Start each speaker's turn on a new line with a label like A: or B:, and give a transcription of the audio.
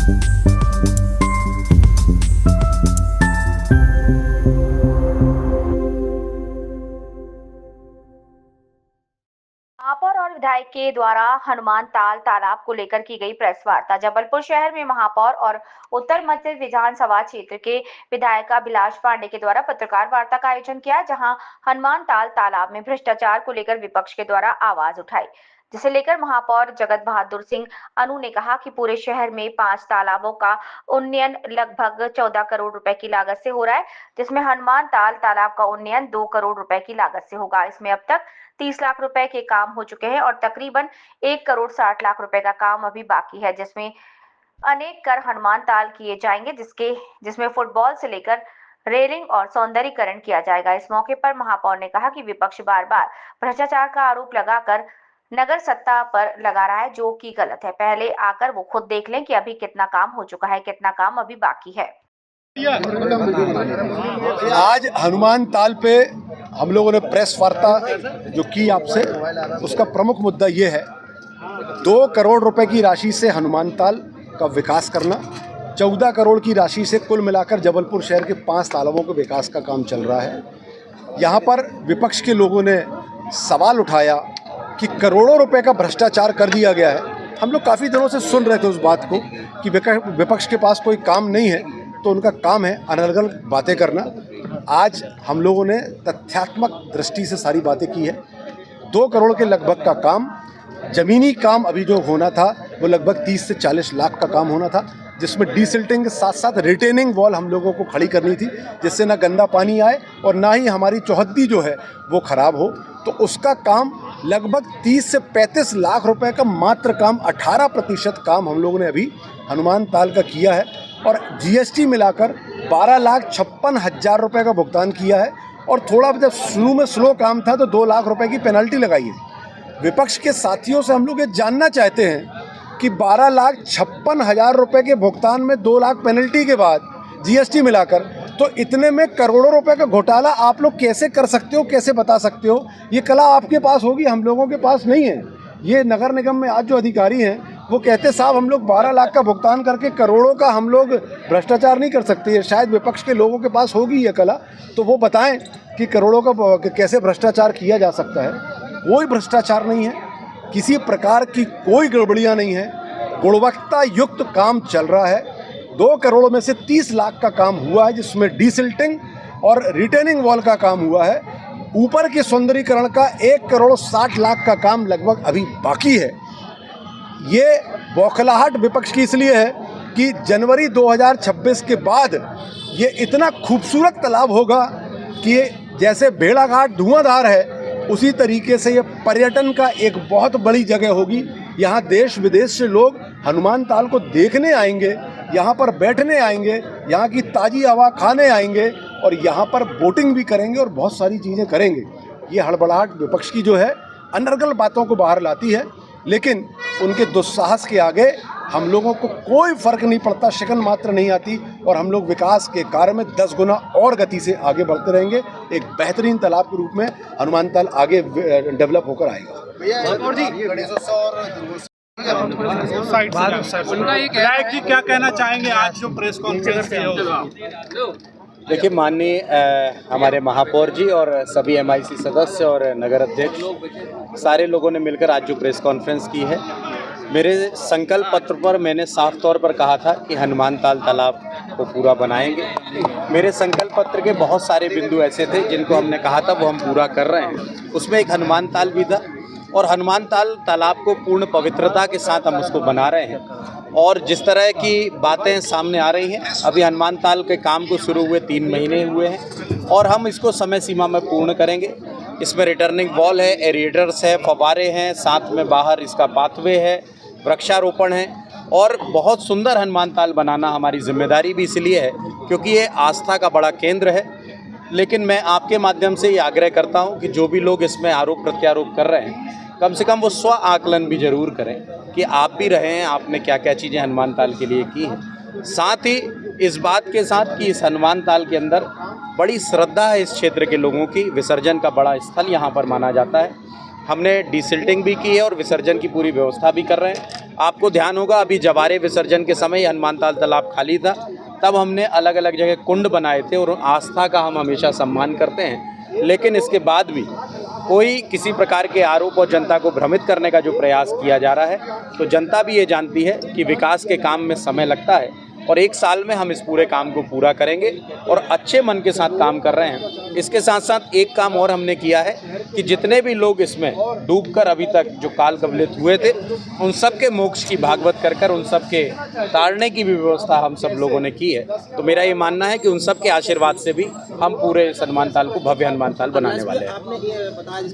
A: महापौर और विधायक के द्वारा हनुमान ताल तालाब को लेकर की गई प्रेस वार्ता। जबलपुर शहर में महापौर और उत्तर मध्य विधानसभा क्षेत्र के विधायक अभिलाष पांडे के द्वारा पत्रकार वार्ता का आयोजन किया, जहां हनुमान ताल तालाब में भ्रष्टाचार को लेकर विपक्ष के द्वारा आवाज उठाई, जिसे लेकर महापौर जगत बहादुर सिंह अनु ने कहा कि पूरे शहर में 5 तालाबों का उन्नयन लगभग 14 करोड़ रुपए की लागत से हो रहा है, जिसमें हनुमान ताल तालाब का उन्नयन 2 करोड़ रुपए की लागत से होगा। इसमें अब तक 30 लाख रुपए के काम हो चुके हैं और तकरीबन 1 करोड़ 60 लाख रुपए का काम अभी बाकी है, जिसमें अनेक कर हनुमान ताल किए जाएंगे, जिसमें फुटबॉल से लेकर रेलिंग और सौंदर्यीकरण किया जाएगा। इस मौके पर महापौर ने कहा कि विपक्ष बार बार भ्रष्टाचार का आरोप लगाकर नगर सत्ता पर लगा रहा है, जो कि गलत है। पहले आकर वो खुद देख लें कि अभी कितना काम हो चुका है, कितना काम अभी बाकी है।
B: आज हनुमान ताल पे हम लोगों ने प्रेस वार्ता जो की आपसे, उसका प्रमुख मुद्दा ये है 2 करोड़ रुपए की राशि से हनुमान ताल का विकास करना, 14 करोड़ की राशि से कुल मिलाकर जबलपुर शहर के 5 तालाबों के विकास का काम चल रहा है। यहाँ पर विपक्ष के लोगों ने सवाल उठाया कि करोड़ों रुपए का भ्रष्टाचार कर दिया गया है। हम लोग काफ़ी दिनों से सुन रहे थे उस बात को कि विपक्ष के पास कोई काम नहीं है, तो उनका काम है अनर्गल बातें करना। आज हम लोगों ने तथ्यात्मक दृष्टि से सारी बातें की है। 2 करोड़ के लगभग का काम, ज़मीनी काम अभी जो होना था वो लगभग 30 से 40 लाख का काम होना था, जिसमें डीसिल्टिंग के साथ साथ रिटेनिंग वॉल हम लोगों को खड़ी करनी थी, जिससे ना गंदा पानी आए और ना ही हमारी चौहद्दी जो है वो ख़राब हो। तो उसका काम लगभग 30 से 35 लाख रुपए का मात्र काम, 18% काम हम लोगों ने अभी हनुमान ताल का किया है और जीएसटी मिलाकर 12,56,000 रुपये का भुगतान किया है। और थोड़ा जब शुरू में स्लो काम था तो 2 लाख रुपए की पेनल्टी लगाई है। विपक्ष के साथियों से हम लोग ये जानना चाहते हैं कि 12,56,000 रुपये के भुगतान में 2 लाख पेनल्टी के बाद जीएसटी मिलाकर, तो इतने में करोड़ों रुपए का घोटाला आप लोग कैसे कर सकते हो, कैसे बता सकते हो? ये कला आपके पास होगी, हम लोगों के पास नहीं है। ये नगर निगम में आज जो अधिकारी हैं वो कहते साहब हम लोग 12 लाख का भुगतान करके करोड़ों का हम लोग भ्रष्टाचार नहीं कर सकते। ये शायद विपक्ष के लोगों के पास होगी ये कला, तो वो बताएं कि करोड़ों का कैसे भ्रष्टाचार किया जा सकता है। कोई भ्रष्टाचार नहीं है, किसी प्रकार की कोई गड़बड़ियाँ नहीं है, गुणवत्ता युक्त काम चल रहा है। 2 करोड़ में से 30 लाख का काम हुआ है, जिसमें डीसिल्टिंग और रिटेनिंग वॉल का काम हुआ है। ऊपर के सौंदर्यीकरण का 1 करोड़ 60 लाख का काम लगभग अभी बाकी है। ये बौखलाहट विपक्ष की इसलिए है कि जनवरी 2026 के बाद ये इतना खूबसूरत तालाब होगा कि जैसे भेड़ाघाट धुआंधार है, उसी तरीके से ये पर्यटन का एक बहुत बड़ी जगह होगी। यहाँ देश विदेश से लोग हनुमान ताल को देखने आएंगे, यहाँ पर बैठने आएंगे, यहाँ की ताज़ी हवा खाने आएंगे और यहाँ पर बोटिंग भी करेंगे और बहुत सारी चीज़ें करेंगे। ये हड़बड़ाहट विपक्ष की जो है अनर्गल बातों को बाहर लाती है, लेकिन उनके दुस्साहस के आगे हम लोगों को कोई फ़र्क नहीं पड़ता, शिकन मात्र नहीं आती और हम लोग विकास के कार्य में 10 गुना और गति से आगे बढ़ते रहेंगे। एक बेहतरीन तालाब के रूप में हनुमान ताल आगे डेवलप होकर आएगा।
C: विधायक जी क्या कहना चाहेंगे आज जो प्रेस कॉन्फ्रेंस है?
D: देखिए, माननीय हमारे महापौर जी और सभी एमआईसी सदस्य और नगर अध्यक्ष सारे लोगों ने मिलकर आज जो प्रेस कॉन्फ्रेंस की है, मेरे संकल्प पत्र पर मैंने साफ तौर पर कहा था कि हनुमान ताल तालाब को पूरा बनाएंगे। मेरे संकल्प पत्र के बहुत सारे बिंदु ऐसे थे जिनको हमने कहा था वो हम पूरा कर रहे हैं। उसमें एक हनुमान ताल भी था और हनुमान ताल तालाब को पूर्ण पवित्रता के साथ हम उसको बना रहे हैं। और जिस तरह की बातें सामने आ रही हैं, अभी हनुमान ताल के काम को शुरू हुए 3 महीने हुए हैं और हम इसको समय सीमा में पूर्ण करेंगे। इसमें रिटर्निंग वॉल है, एरिएटर्स है, फव्वारे हैं, साथ में बाहर इसका पाथवे है, वृक्षारोपण है और बहुत सुंदर हनुमान ताल बनाना हमारी जिम्मेदारी भी इसलिए है क्योंकि ये आस्था का बड़ा केंद्र है। लेकिन मैं आपके माध्यम से ये आग्रह करता हूँ कि जो भी लोग इसमें आरोप प्रत्यारोप कर रहे हैं, कम से कम वो स्व आकलन भी ज़रूर करें कि आप भी रहे हैं, आपने क्या क्या चीज़ें हनुमान ताल के लिए की हैं। साथ ही इस बात के साथ कि इस हनुमान ताल के अंदर बड़ी श्रद्धा है इस क्षेत्र के लोगों की, विसर्जन का बड़ा स्थल यहाँ पर माना जाता है। हमने डिसिल्टिंग भी की है और विसर्जन की पूरी व्यवस्था भी कर रहे हैं। आपको ध्यान होगा अभी जवारे विसर्जन के समय हनुमान ताल तालाब खाली था, तब हमने अलग अलग जगह कुंड बनाए थे और आस्था का हम हमेशा सम्मान करते हैं। लेकिन इसके बाद भी कोई किसी प्रकार के आरोप और जनता को भ्रमित करने का जो प्रयास किया जा रहा है, तो जनता भी ये जानती है कि विकास के काम में समय लगता है और 1 साल में हम इस पूरे काम को पूरा करेंगे और अच्छे मन के साथ काम कर रहे हैं। इसके साथ साथ एक काम और हमने किया है कि जितने भी लोग इसमें डूबकर अभी तक जो काल कवलित हुए थे, उन सब के मोक्ष की भागवत कर उन सब के तारने की भी व्यवस्था हम सब लोगों ने की है। तो मेरा ये मानना है कि उन सब के आशीर्वाद से भी हम पूरे हनुमान ताल को भव्य हनुमान ताल बनाने वाले हैं।